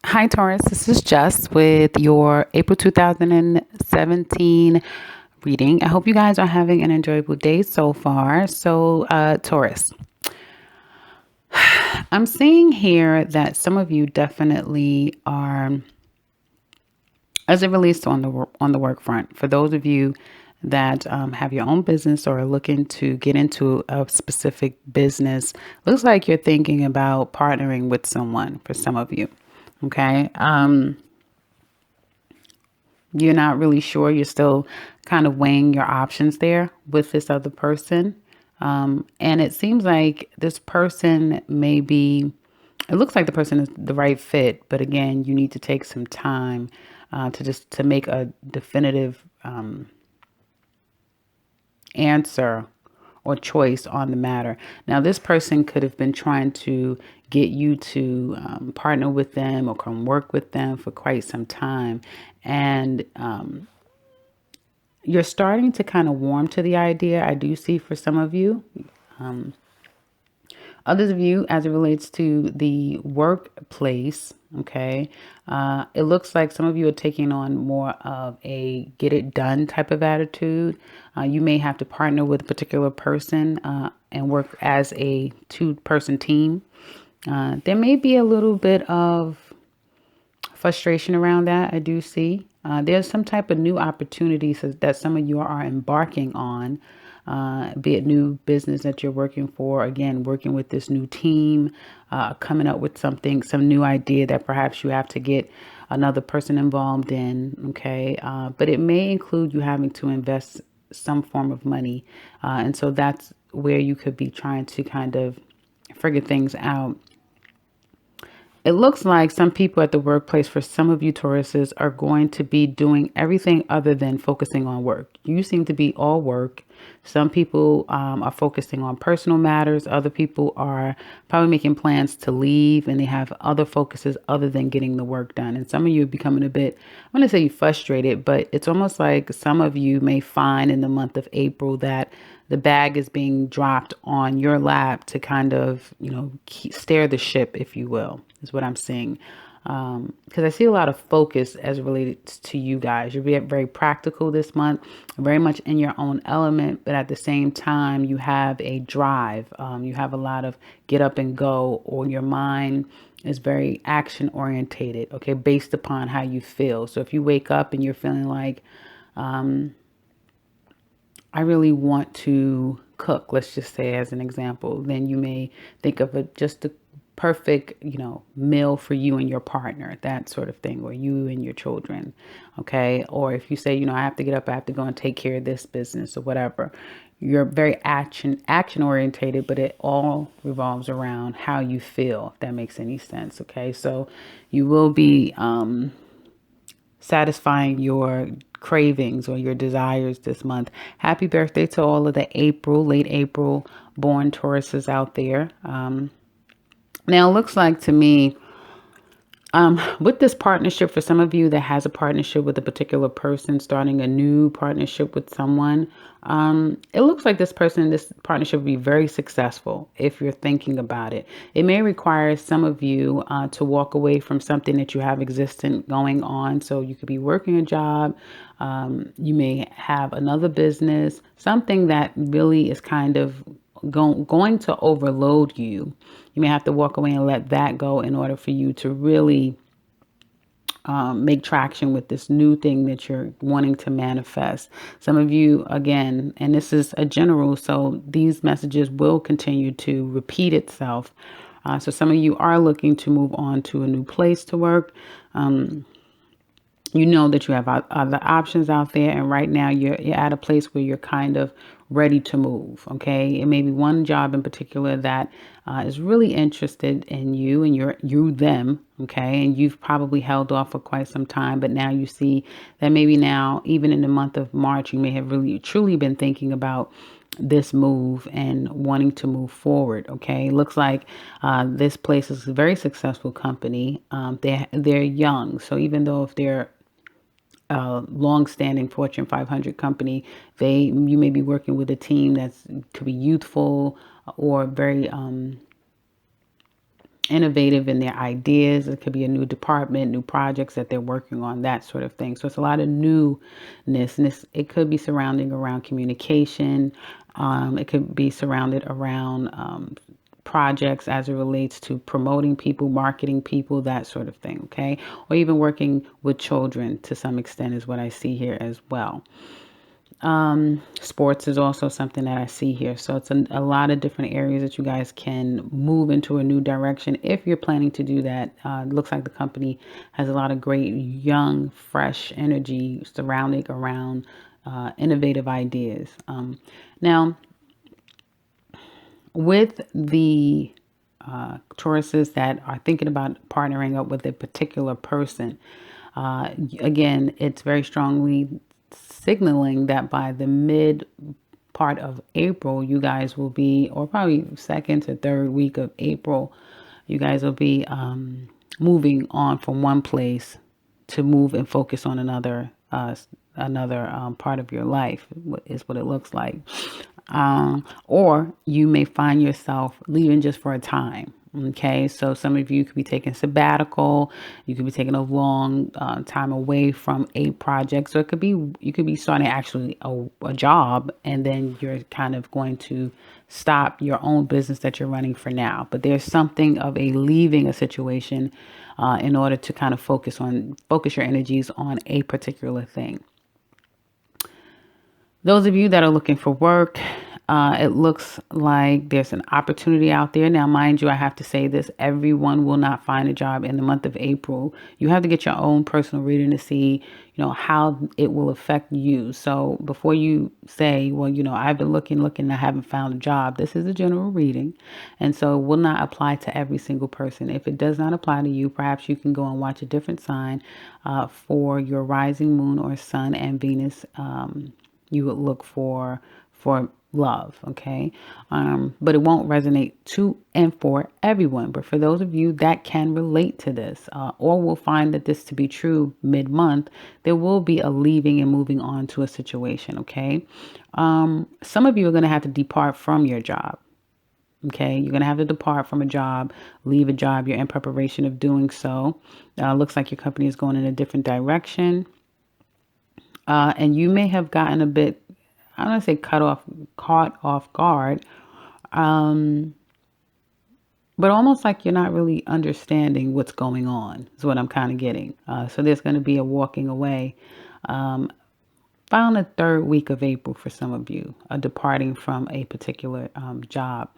Hi, Taurus. This is Jess with your April 2017 reading. I hope you guys are having an enjoyable day so far. Taurus, I'm seeing here that some of you definitely are, as it relates to on the work front. For those of you that have your own business or are looking to get into a specific business, looks like you're thinking about partnering with someone. For some of you, okay. You're not really sure. You're still kind of weighing your options there with this other person. And it seems like this person may be, it looks like the person is the right fit, but again, you need to take some time to make a definitive answer or choice on the matter. Now, this person could have been trying to get you to partner with them or come work with them for quite some time. And you're starting to kind of warm to the idea. I do see for some of you. Others of you, as it relates to the workplace, okay, it looks like some of you are taking on more of a get it done type of attitude. You may have to partner with a particular person and work as a two-person team. There may be a little bit of frustration around that. I do see. There's some type of new opportunities that some of you are embarking on, be it new business that you're working for. Again, working with this new team, coming up with something, some new idea that perhaps you have to get another person involved in. Okay. But it may include you having to invest some form of money. And so that's where you could be trying to kind of figure things out. It looks like some people at the workplace, for some of you Tauruses, are going to be doing everything other than focusing on work. You seem to be all work. Some people are focusing on personal matters. Other people are probably making plans to leave and they have other focuses other than getting the work done. And some of you are becoming a bit, I'm going to say frustrated, but it's almost like some of you may find in the month of April that the bag is being dropped on your lap to kind of, steer the ship, if you will, is what I'm seeing. Because I see a lot of focus as related to you guys. You're being very practical this month, very much in your own element, but at the same time, you have a drive. You have a lot of get up and go, or your mind is very action orientated, okay, based upon how you feel. So if you wake up and you're feeling like, I really want to cook, let's just say as an example, then you may think of just a perfect, meal for you and your partner, that sort of thing, or you and your children. Okay. Or if you say, I have to get up, I have to go and take care of this business or whatever. You're very action orientated, but it all revolves around how you feel, if that makes any sense. Okay. So you will be satisfying your cravings or your desires this month. Happy birthday to all of the late April born Tauruses out there. Now, it looks like to me, with this partnership, for some of you that has a partnership with a particular person, starting a new partnership with someone, it looks like this partnership will be very successful if you're thinking about it. It may require some of you to walk away from something that you have existent going on. So you could be working a job, you may have another business, something that really is kind of going to overload you. You may have to walk away and let that go in order for you to really make traction with this new thing that you're wanting to manifest. Some of you, again, and this is a general, so these messages will continue to repeat itself. So some of you are looking to move on to a new place to work. You know that you have other options out there, and right now you're at a place where you're kind of ready to move. Okay, it may be one job in particular that is really interested in you and you them. Okay, and you've probably held off for quite some time, but now you see that maybe now, even in the month of March, you may have really truly been thinking about this move and wanting to move forward. Okay, looks like this place is a very successful company. They're young, so even though if they're long-standing Fortune 500 company, you may be working with a team that's could be youthful or very innovative in their ideas. It could be a new department, new projects that they're working on, that sort of thing. So it's a lot of newness. And it could be surrounding around communication. It could be surrounded around projects as it relates to promoting people, marketing people, that sort of thing. Okay. Or even working with children to some extent is what I see here as well. Sports is also something that I see here. So it's a lot of different areas that you guys can move into a new direction if you're planning to do that. It looks like the company has a lot of great young, fresh energy surrounding around innovative ideas. Now, with the Tauruses that are thinking about partnering up with a particular person, again, it's very strongly signaling that by the mid part of April, you guys will be, or probably second to third week of April, you guys will be moving on from one place to move and focus on another part of your life is what it looks like. Or you may find yourself leaving just for a time. Okay, so some of you could be taking sabbatical. You could be taking a long time away from a project. So it could be you could be starting actually a job, and then you're kind of going to stop your own business that you're running for now. But there's something of a leaving a situation in order to kind of focus your energies on a particular thing. Those of you that are looking for work, it looks like there's an opportunity out there. Now, mind you, I have to say this, everyone will not find a job in the month of April. You have to get your own personal reading to see, how it will affect you. So before you say, well, I've been looking, I haven't found a job. This is a general reading. And so it will not apply to every single person. If it does not apply to you, perhaps you can go and watch a different sign for your rising moon or sun and Venus. You would look for love, okay? But it won't resonate to and for everyone. But for those of you that can relate to this, or will find that this to be true mid-month, there will be a leaving and moving on to a situation, okay? Some of you are going to have to depart from your job. Okay, you're going to have to depart from a job, leave a job. You're in preparation of doing so. Looks like your company is going in a different direction. And you may have gotten a bit, I don't want to say caught off guard, but almost like you're not really understanding what's going on is what I'm kind of getting. So there's going to be a walking away. Found the third week of April for some of you, departing from a particular job.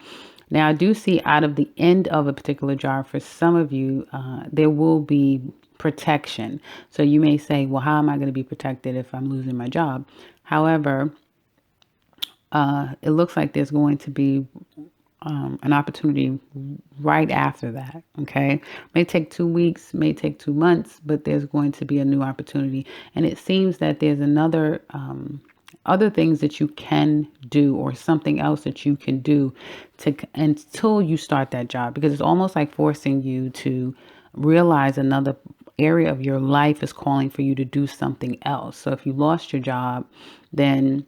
Now, I do see out of the end of a particular job for some of you, there will be protection. So you may say, well, how am I going to be protected if I'm losing my job? However, it looks like there's going to be an opportunity right after that. Okay. May take 2 weeks, may take 2 months, but there's going to be a new opportunity. And it seems that there's other things that you can do or something else that you can do until you start that job, because it's almost like forcing you to realize another area of your life is calling for you to do something else. So if you lost your job, then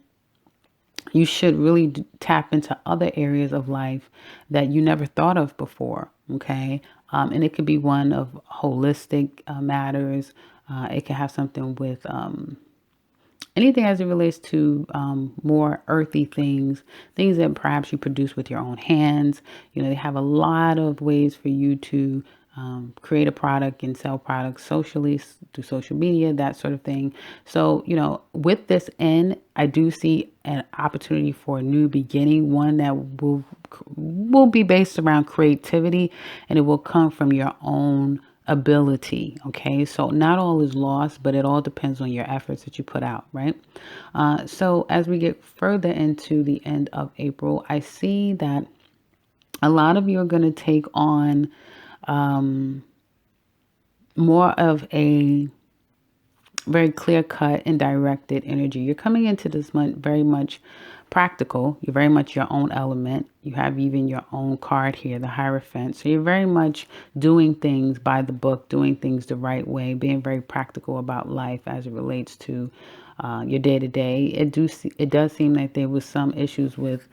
you should really tap into other areas of life that you never thought of before. Okay. And it could be one of holistic matters. It can have something with anything as it relates to more earthy things that perhaps you produce with your own hands. They have a lot of ways for you to create a product and sell products socially through social media, that sort of thing. So, with this end, I do see an opportunity for a new beginning, one that will be based around creativity, and it will come from your own ability. Okay, so not all is lost, but it all depends on your efforts that you put out, right? So as we get further into the end of April, I see that a lot of you are going to take on more of a very clear cut and directed energy. You're coming into this month very much practical. You're very much your own element. You have even your own card here, the Hierophant. So you're very much doing things by the book, doing things the right way, being very practical about life as it relates to your day to day. It does seem like there was some issues with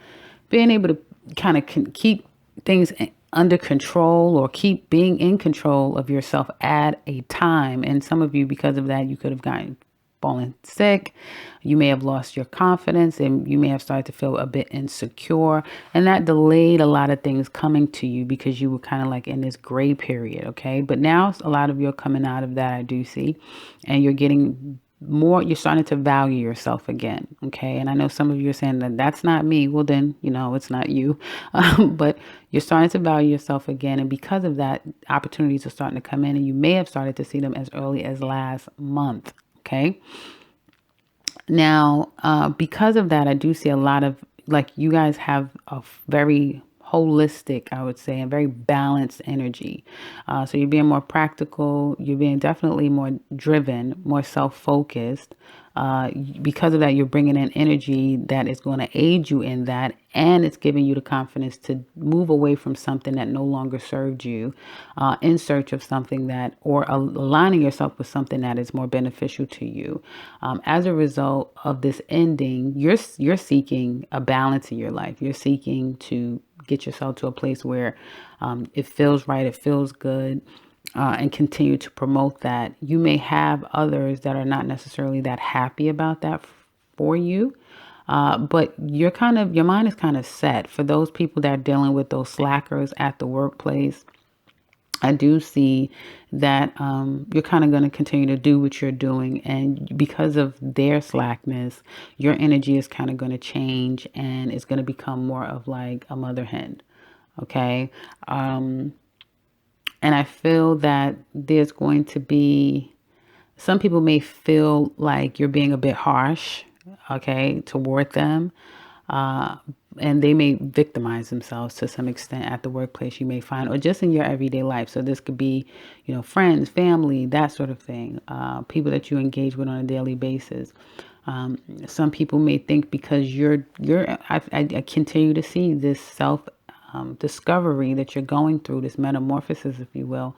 being able to kind of keep things under control or keep being in control of yourself at a time. And some of you, because of that, you could have gotten fallen sick. You may have lost your confidence and you may have started to feel a bit insecure. And that delayed a lot of things coming to you because you were kind of like in this gray period. Okay. But now a lot of you are coming out of that, I do see, and you're getting more, you're starting to value yourself again. Okay. And I know some of you are saying that that's not me. Well, then, it's not you. But you're starting to value yourself again. And because of that, opportunities are starting to come in and you may have started to see them as early as last month. Okay. Now, because of that, I do see a lot of, like, you guys have a very holistic, I would say, and very balanced energy. So you're being more practical, you're being definitely more driven, more self-focused. Because of that, you're bringing in energy that is going to aid you in that, and it's giving you the confidence to move away from something that no longer served you, in search of something that, or aligning yourself with something that is more beneficial to you. As a result of this ending, you're seeking a balance in your life. You're seeking to get yourself to a place where it feels right, it feels good, and continue to promote that. You may have others that are not necessarily that happy about that for you. But your mind is kind of set for those people that are dealing with those slackers at the workplace. I do see that you're kind of going to continue to do what you're doing. And because of their slackness, your energy is kind of going to change and it's going to become more of like a mother hen. Okay. And I feel that there's going to be, some people may feel like you're being a bit harsh, okay, toward them. Uh, and they may victimize themselves to some extent at the workplace, you may find, or just in your everyday life. So this could be, friends, family, that sort of thing, people that you engage with on a daily basis. Some people may think because I continue to see this self discovery that you're going through, this metamorphosis, if you will.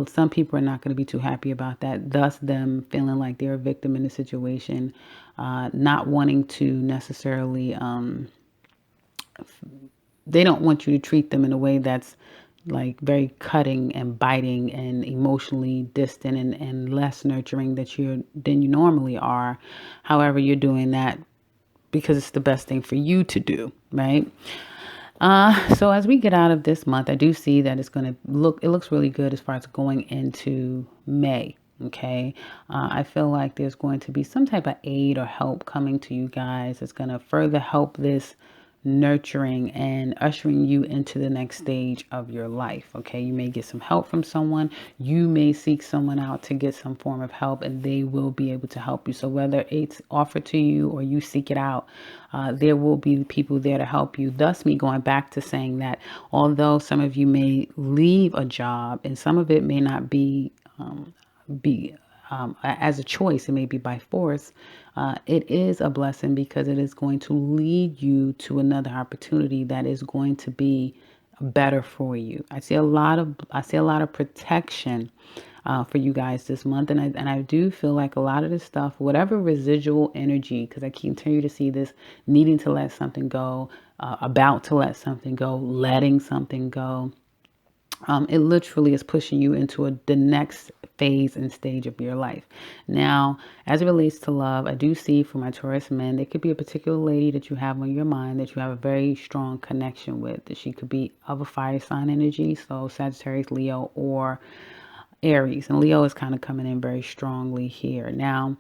Some people are not going to be too happy about that, thus them feeling like they're a victim in the situation, not wanting to necessarily, they don't want you to treat them in a way that's like very cutting and biting and emotionally distant and less nurturing than you normally are. However, you're doing that because it's the best thing for you to do, right? So as we get out of this month, I do see that it looks really good as far as going into May. Okay. I feel like there's going to be some type of aid or help coming to you guys. It's going to further help this nurturing and ushering you into the next stage of your life. Okay. You may get some help from someone. You may seek someone out to get some form of help and they will be able to help you. So whether it's offered to you or you seek it out, there will be people there to help you. Thus me going back to saying that although some of you may leave a job and some of it may not be as a choice, it may be by force. It is a blessing because it is going to lead you to another opportunity that is going to be better for you. I see a lot of protection for you guys this month, and I do feel like a lot of this stuff, whatever residual energy, because I continue to see this needing to let something go, about to let something go, letting something go. It literally is pushing you into the next phase and stage of your life. Now, as it relates to love, I do see for my Taurus men, there could be a particular lady that you have on your mind that you have a very strong connection with. That she could be of a fire sign energy, so Sagittarius, Leo, or Aries. And Leo is kind of coming in very strongly here. Now,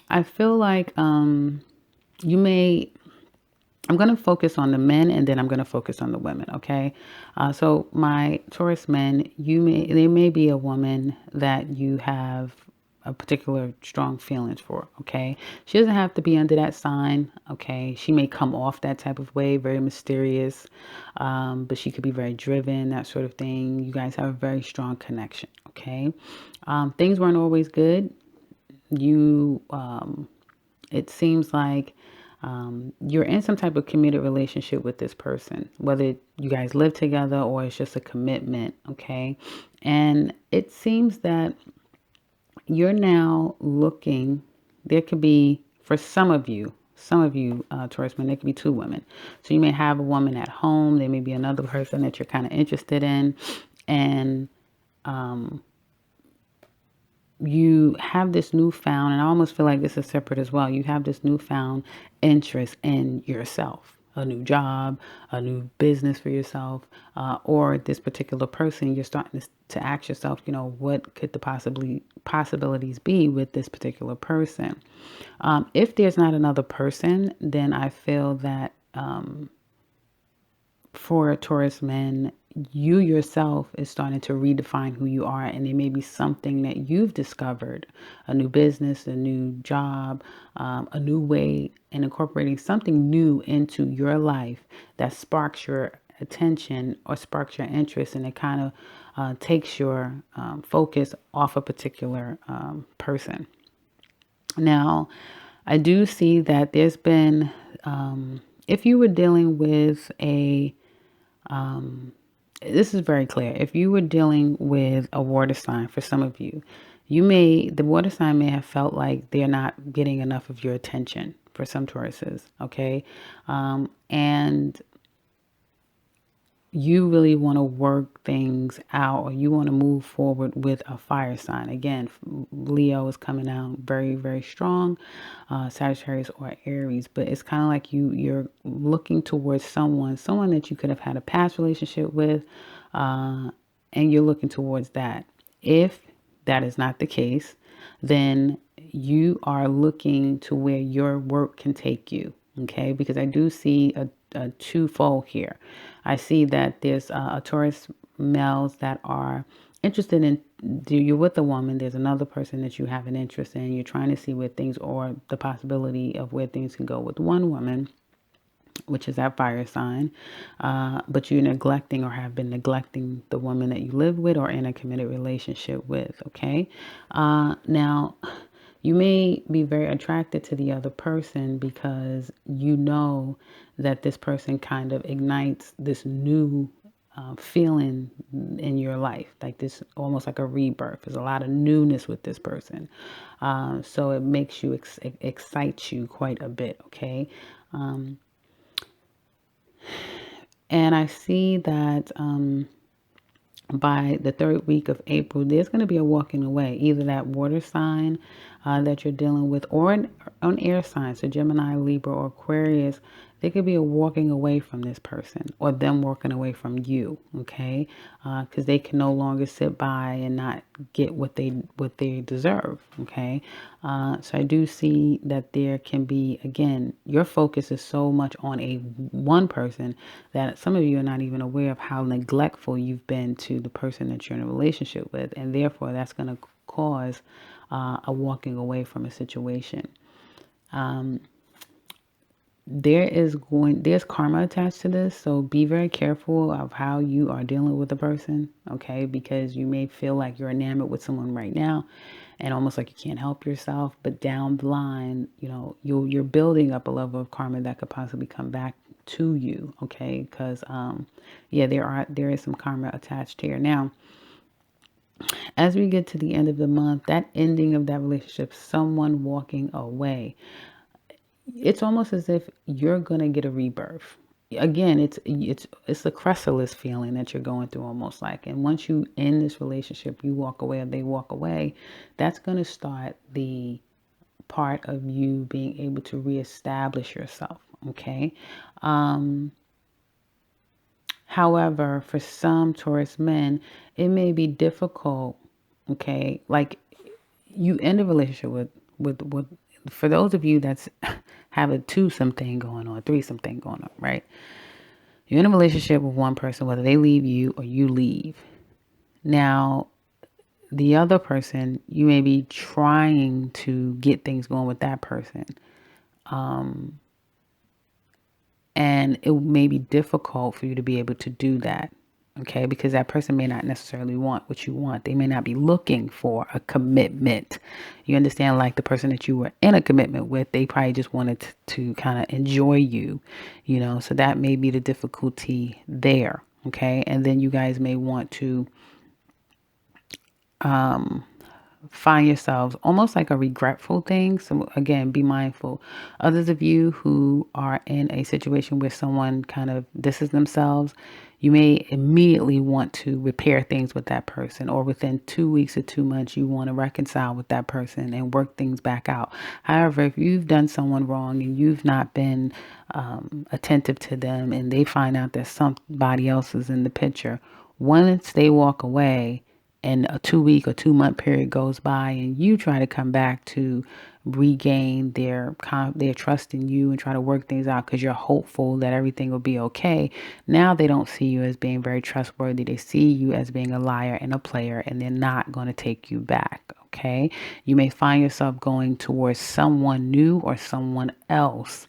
I feel like you may, I'm going to focus on the men and then I'm going to focus on the women. Okay. So my Taurus men, there may be a woman that you have a particular strong feelings for. Okay. She doesn't have to be under that sign. Okay. She may come off that type of way, very mysterious. But she could be very driven, that sort of thing. You guys have a very strong connection. Okay. Things weren't always good. It seems like you're in some type of committed relationship with this person, whether you guys live together or it's just a commitment. Okay. And it seems that you're now looking, there could be, for some of you, some of you Taurus men, there could be two women. So you may have a woman at home. There may be another person that you're kind of interested in, and you have this newfound, and I almost feel like this is separate as well. You have this newfound interest in yourself, a new job, a new business for yourself, or this particular person. You're starting to ask yourself, what could the possibilities be with this particular person? If there's not another person, then I feel that for Taurus men, you yourself is starting to redefine who you are, and there may be something that you've discovered, a new business, a new job, a new way, and incorporating something new into your life that sparks your attention or sparks your interest, and it kind of takes your focus off a particular person. Now, I do see that there's been, if you were dealing with this is very clear. If you were dealing with a water sign, for some of you, the water sign may have felt like they're not getting enough of your attention for some Tauruses, okay? And you really want to work things out, or you want to move forward with a fire sign. Again, Leo is coming out very, very strong, Sagittarius or Aries, but it's kind of like you're looking towards someone that you could have had a past relationship with, and you're looking towards that. If that is not the case, then you are looking to where your work can take you. Okay, because I do see a twofold here. I see that there's a Taurus males that are interested in, you're with a woman, there's another person that you have an interest in, you're trying to see where things, or the possibility of where things can go with one woman, which is that fire sign, but you're neglecting or have been neglecting the woman that you live with or in a committed relationship with, okay? Now, you may be very attracted to the other person because you know that this person kind of ignites this new feeling in your life, like this, almost like a rebirth. There's a lot of newness with this person. So it makes you, excites you quite a bit, okay? And I see that by the third week of April, there's going to be a walking away, either that water sign that you're dealing with, or an air sign, so Gemini, Libra, or Aquarius. There could be a walking away from this person, or them walking away from you, okay? Because they can no longer sit by and not get what they deserve, okay? So I do see that there can be, again, your focus is so much on one person that some of you are not even aware of how neglectful you've been to the person that you're in a relationship with, and therefore that's going to cause a walking away from a situation. There's karma attached to this, so be very careful of how you are dealing with a person, okay? Because you may feel like you're enamored with someone right now and almost like you can't help yourself, but down the line, you're building up a level of karma that could possibly come back to you, okay? Because there is some karma attached here. Now, as we get to the end of the month, that ending of that relationship, someone walking away, it's almost as if you're gonna get a rebirth. Again, it's a chrysalis feeling that you're going through, almost like. And once you end this relationship, you walk away or they walk away, that's gonna start the part of you being able to reestablish yourself. Okay. However, for some Taurus men, it may be difficult. Okay, like you end a relationship with for those of you that's have a twosome thing going on, threesome thing going on, right? You're in a relationship with one person, whether they leave you or you leave. Now, the other person, you may be trying to get things going with that person. And it may be difficult for you to be able to do that. Okay, because that person may not necessarily want what you want. They may not be looking for a commitment. You understand, like the person that you were in a commitment with, they probably just wanted to kind of enjoy you, so that may be the difficulty there. Okay, and then you guys may want to find yourselves almost like a regretful thing. So again, be mindful. Others of you who are in a situation where someone kind of disses themselves, you may immediately want to repair things with that person, or within 2 weeks or 2 months, you want to reconcile with that person and work things back out. However, if you've done someone wrong and you've not been attentive to them, and they find out that somebody else is in the picture, once they walk away, and a 2 week or 2 month period goes by, and you try to come back to regain their trust in you and try to work things out because you're hopeful that everything will be okay. Now they don't see you as being very trustworthy. They see you as being a liar and a player, and they're not going to take you back. Okay. You may find yourself going towards someone new or someone else.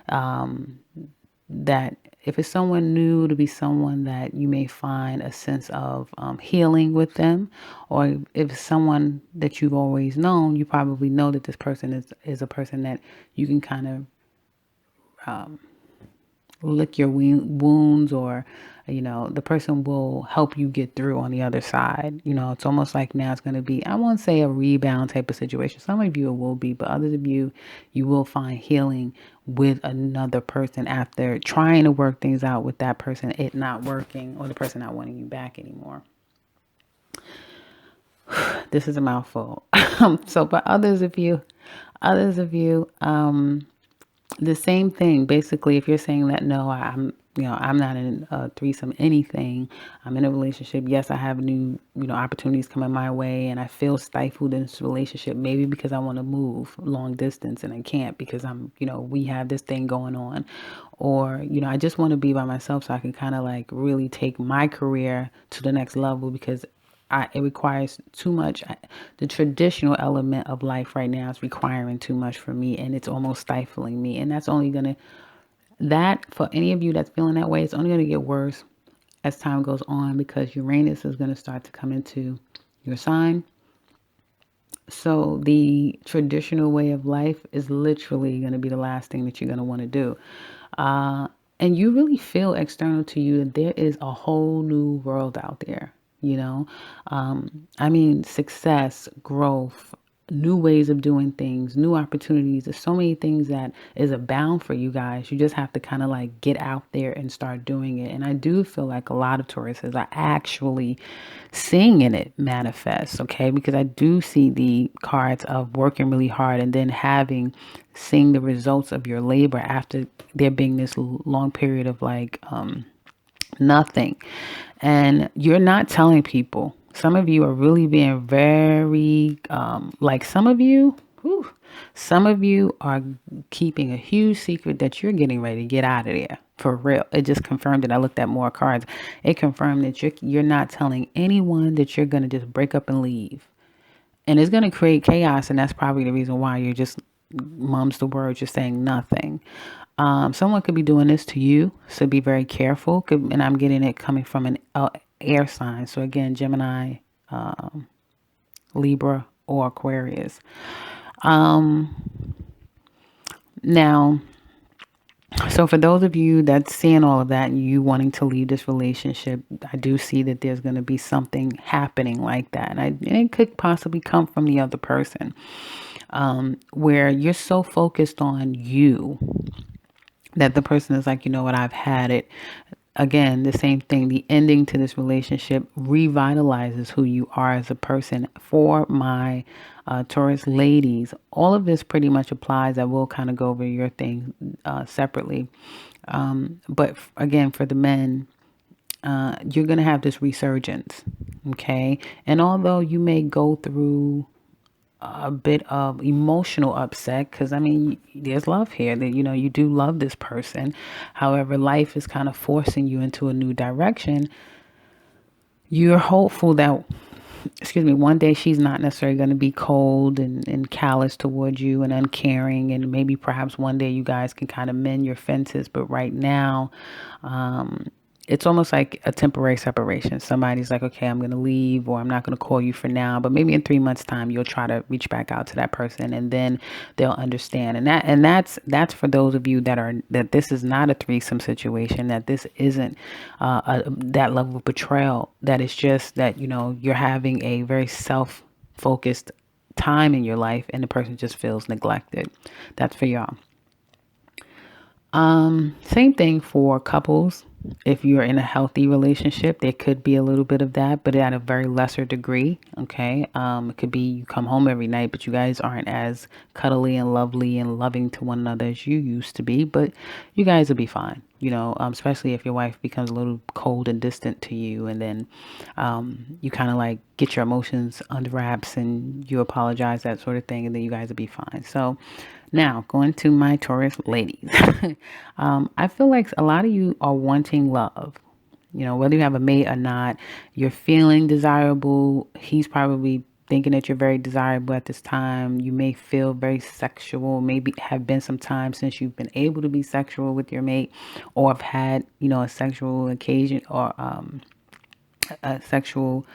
That if it's someone new, to be someone that you may find a sense of healing with them, or if it's someone that you've always known, you probably know that this person is a person that you can kind of lick your wounds, or the person will help you get through on the other side. It's almost like now it's going to be, I won't say a rebound type of situation. Some of you it will be, but others of you will find healing with another person after trying to work things out with that person, it not working, or the person not wanting you back anymore. This is a mouthful. So but others of you, the same thing. Basically, if you're saying that, no, I'm not in a threesome, anything. I'm in a relationship. Yes, I have new, opportunities coming my way, and I feel stifled in this relationship. Maybe because I want to move long distance and I can't because we have this thing going on, or I just want to be by myself so I can kind of like really take my career to the next level, because it requires too much. The traditional element of life right now is requiring too much for me, and it's almost stifling me. And that's only that for any of you that's feeling that way, it's only going to get worse as time goes on, because Uranus is going to start to come into your sign. So the traditional way of life is literally going to be the last thing that you're going to want to do. And you really feel external to you that there is a whole new world out there. Success, growth, new ways of doing things, new opportunities. There's so many things that is abound for you guys. You just have to kind of like get out there and start doing it. And I do feel like a lot of Tauruses are actually seeing it manifest, okay? Because I do see the cards of working really hard and then seeing the results of your labor after there being this long period of like nothing. And you're not telling people. Some of you are really being very, some of you are keeping a huge secret that you're getting ready to get out of there. For real. It just confirmed it. I looked at more cards. It confirmed that you're not telling anyone that you're going to just break up and leave. And it's going to create chaos. And that's probably the reason why you're just mum's the word. You're saying nothing. Someone could be doing this to you, so be very careful. And I'm getting it coming from an air sign. So again, Gemini, Libra, or Aquarius. Now, so for those of you that's seeing all of that and you wanting to leave this relationship, I do see that there's going to be something happening like that. And it could possibly come from the other person, where you're so focused on you that the person is like, you know what, I've had it. Again, the same thing. The ending to this relationship revitalizes who you are as a person. For my Taurus ladies, all of this pretty much applies. I will kind of go over your thing separately. But again, for the men, you're going to have this resurgence. Okay. And although you may go through a bit of emotional upset, because there's love here, that you do love this person. However, life is kind of forcing you into a new direction. You're hopeful that one day she's not necessarily going to be cold and callous towards you and uncaring, and maybe perhaps one day you guys can kind of mend your fences. But right now, it's almost like a temporary separation. Somebody's like, okay, I'm going to leave, or I'm not going to call you for now, but maybe in 3 months time, you'll try to reach back out to that person, and then they'll understand. And that's for those of you that this is not a threesome situation, that this isn't that level of betrayal, that it's just that, you're having a very self-focused time in your life and the person just feels neglected. That's for y'all. Same thing for couples. If you're in a healthy relationship, there could be a little bit of that, but at a very lesser degree. Okay. It could be you come home every night, but you guys aren't as cuddly and lovely and loving to one another as you used to be, but you guys will be fine. Especially if your wife becomes a little cold and distant to you, and then you kind of like get your emotions under wraps and you apologize, that sort of thing, and then you guys will be fine. So, now, going to my Taurus ladies, I feel like a lot of you are wanting love. Whether you have a mate or not, you're feeling desirable. He's probably thinking that you're very desirable at this time. You may feel very sexual, maybe have been some time since you've been able to be sexual with your mate, or have had, a sexual occasion, or a sexual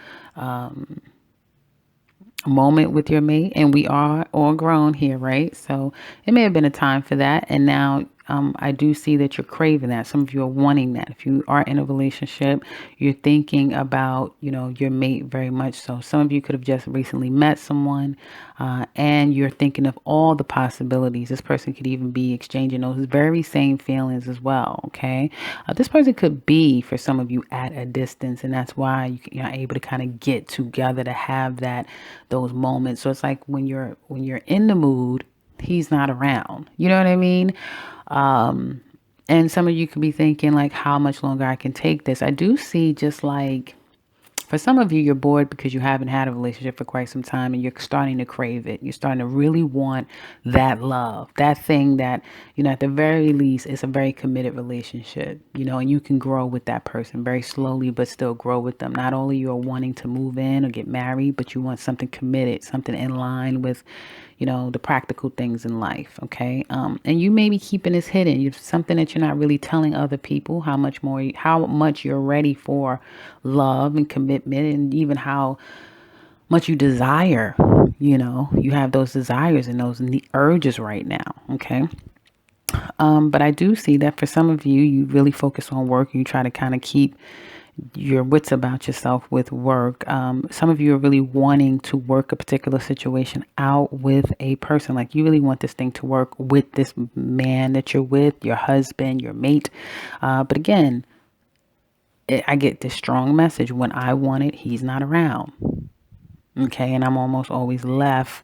moment with your mate. And we are all grown here, right? So it may have been a time for that, and now I do see that you're craving that. Some of you are wanting that. If you are in a relationship, you're thinking about, your mate very much so. Some of you could have just recently met someone, and you're thinking of all the possibilities. This person could even be exchanging those very same feelings as well. Okay. This person could be, for some of you, at a distance, and that's why you're not able to kind of get together to have those moments. So it's like when you're in the mood, he's not around. You know what I mean? And some of you could be thinking like, how much longer I can take this. I do see, just like, for some of you, you're bored because you haven't had a relationship for quite some time and you're starting to crave it. You're starting to really want that love, that thing that, at the very least, it's a very committed relationship, and you can grow with that person very slowly, but still grow with them. Not only you're wanting to move in or get married, but you want something committed, something in line with, the practical things in life. Okay. And you may be keeping this hidden. It's something that you're not really telling other people, how much you're ready for love and commitment, and even how much you desire, you have those desires and those urges right now. Okay. But I do see that for some of you, you really focus on work. You try to kind of keep your wits about yourself with work. Some of you are really wanting to work a particular situation out with a person. Like, you really want this thing to work with this man that you're with, your husband, your mate. But again, I get this strong message: when I want it, he's not around. Okay. And I'm almost always left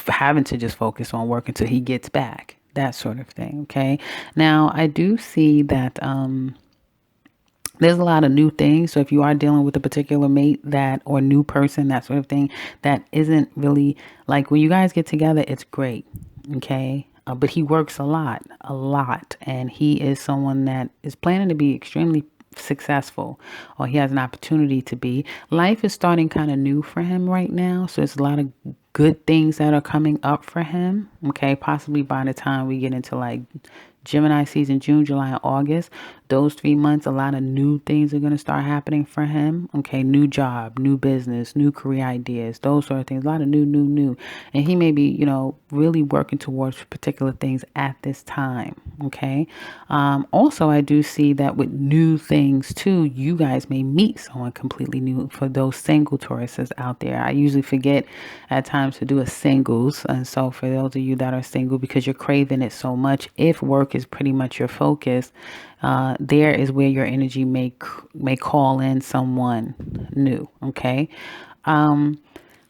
having to just focus on work until he gets back, that sort of thing. Okay. Now, I do see that there's a lot of new things. So if you are dealing with a particular mate or new person, that sort of thing, that isn't really like, when you guys get together, it's great. Okay. But he works a lot. And he is someone that is planning to be extremely successful, or he has an opportunity to be. Life is starting kind of new for him right now. So it's a lot of good things that are coming up for him. Okay. Possibly by the time we get into like Gemini season, June, July, and August, those 3 months, a lot of new things are going to start happening for him. Okay. New job, new business, new career ideas, those sort of things. A lot of new. And he may be, really working towards particular things at this time. Okay. Also, I do see that with new things too, you guys may meet someone completely new. For those single Tauruses out there, I usually forget at times to do a singles. And so for those of you that are single, because you're craving it so much, if work is pretty much your focus, there is where your energy may call in someone new. Okay.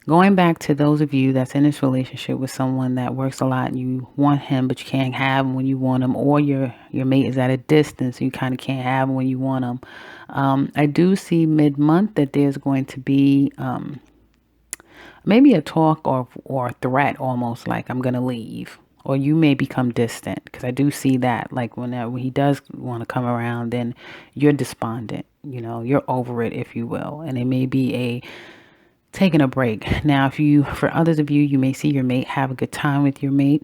Going back to those of you that's in this relationship with someone that works a lot, and you want him, but you can't have him when you want him, or your mate is at a distance, so you kind of can't have him when you want him. I do see mid-month that there's going to be maybe a talk or a threat, almost like, I'm going to leave. Or you may become distant, because I do see that, like, when he does want to come around, then you're despondent, you're over it, if you will. And it may be taking a break. Now, for others of you, you may see your mate, have a good time with your mate,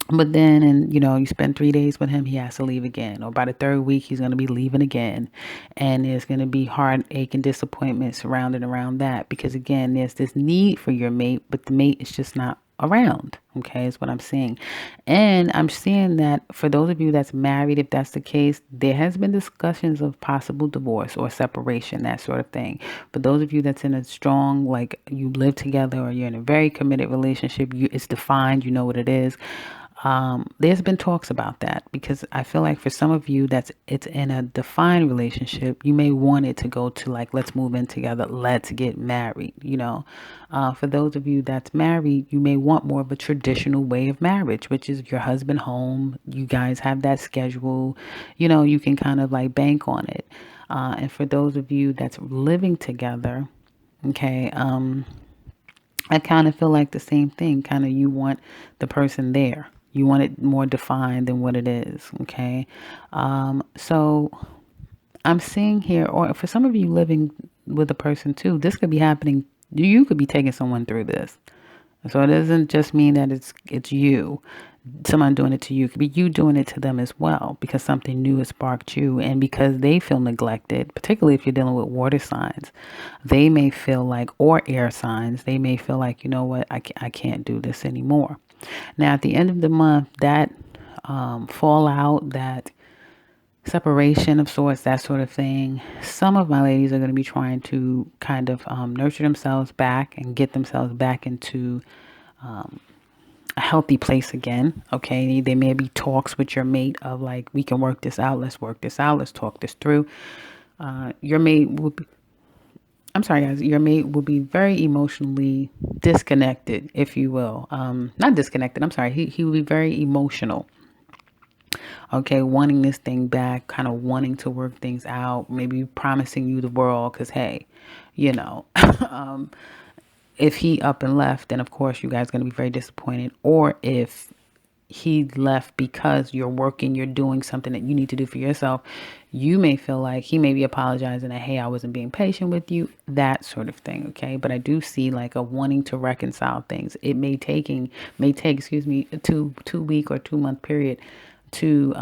but then, and you spend 3 days with him, he has to leave again. Or by the third week, he's going to be leaving again. And there's going to be heartache and disappointment surrounded around that. Because again, there's this need for your mate, but the mate is just not around. Okay, is what I'm seeing. And I'm seeing that for those of you that's married, if that's the case, there has been discussions of possible divorce or separation, that sort of thing. For those of you that's in a strong, like you live together or you're in a very committed relationship, it's defined, you know what it is. There's been talks about that because I feel like for some of you it's in a defined relationship, you may want it to go to like, let's move in together, let's get married, you know. For those of you that's married, you may want more of a traditional way of marriage, which is your husband home, you guys have that schedule, you know, you can kind of like bank on it. And for those of you that's living together, okay, I kind of feel like the same thing. Kind of you want the person there. You want it more defined than what it is. Okay. So I'm seeing here, or for some of you living with a person too, this could be happening. You could be taking someone through this. So it doesn't just mean that it's you, someone doing it to you. It could be you doing it to them as well because something new has sparked you, and because they feel neglected, particularly if you're dealing with water signs, they may feel like, or air signs, they may feel like, you know what, I can't do this anymore. Now at the end of the month, that fallout, that separation of sorts, that sort of thing. Some of my ladies are going to be trying to kind of nurture themselves back and get themselves back into a healthy place again. Okay. There may be talks with your mate of like, we can work this out. Let's work this out. Let's talk this through. Your mate will be, I'm sorry, guys, your mate will be very emotionally disconnected, if you will. Not disconnected. I'm sorry. He will be very emotional. Okay, wanting this thing back, kind of wanting to work things out, maybe promising you the world because, hey, you know, if he up and left, then of course you guys are going to be very disappointed. Or if he left because you're working, you're doing something that you need to do for yourself, you may feel like he may be apologizing that, hey, I wasn't being patient with you, that sort of thing. Okay. But I do see like a wanting to reconcile things. It may take, excuse me, a two week or 2 month period to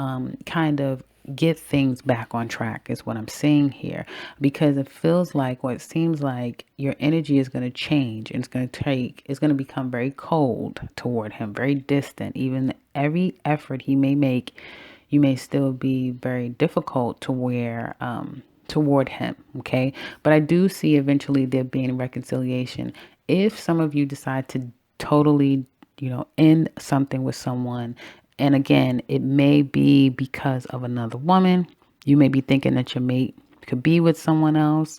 kind of get things back on track is what I'm seeing here, because it feels like, what it seems like, your energy is going to change, and it's going to become very cold toward him, very distant. Even every effort he may make, you may still be very difficult to where toward him. Okay. But I do see eventually there being reconciliation if some of you decide to totally, you know, end something with someone. And again, it may be because of another woman. You may be thinking that your mate could be with someone else.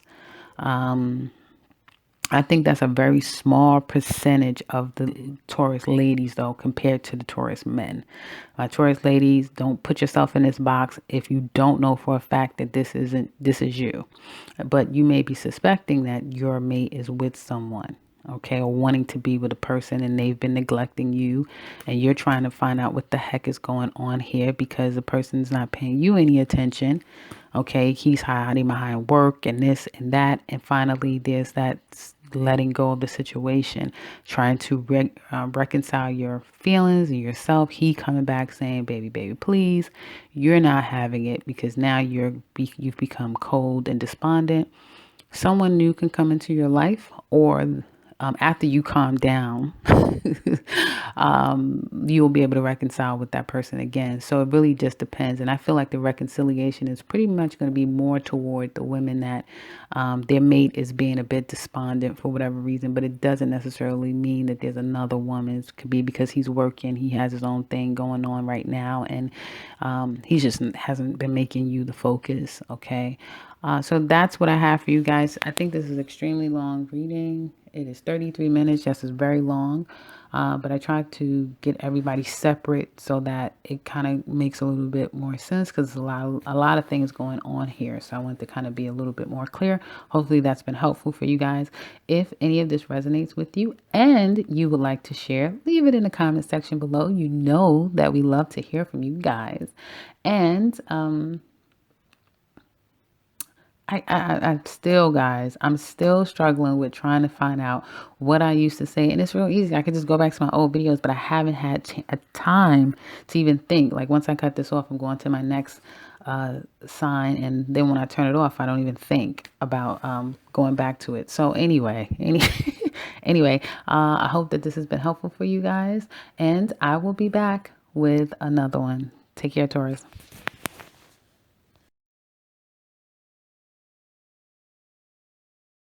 I think that's a very small percentage of the Taurus ladies, though, compared to the Taurus men. Taurus ladies, don't put yourself in this box if you don't know for a fact that this is you. But you may be suspecting that your mate is with someone, okay, or wanting to be with a person, and they've been neglecting you, and you're trying to find out what the heck is going on here because the person's not paying you any attention. Okay, he's hiding behind work and this and that, and finally there's that letting go of the situation, trying to reconcile your feelings and yourself. He coming back saying, baby, please, you're not having it because now you've become cold and despondent. Someone new can come into your life, or after you calm down, you'll be able to reconcile with that person again. So it really just depends. And I feel like the reconciliation is pretty much going to be more toward the women that their mate is being a bit despondent for whatever reason, but it doesn't necessarily mean that there's another woman. It could be because he's working, he has his own thing going on right now, and he just hasn't been making you the focus. Okay. So that's what I have for you guys. I think this is extremely long reading. It is 33 minutes. Yes, it's very long. But I tried to get everybody separate so that it kind of makes a little bit more sense, because a lot of things going on here. So I want to kind of be a little bit more clear. Hopefully that's been helpful for you guys. If any of this resonates with you and you would like to share, leave it in the comment section below. You know that we love to hear from you guys. And I'm still, guys, I'm still struggling with trying to find out what I used to say. And it's real easy. I could just go back to my old videos, but I haven't had a time to even think. Like once I cut this off, I'm going to my next sign. And then when I turn it off, I don't even think about going back to it. So anyway, Anyway, I hope that this has been helpful for you guys, and I will be back with another one. Take care, Taurus.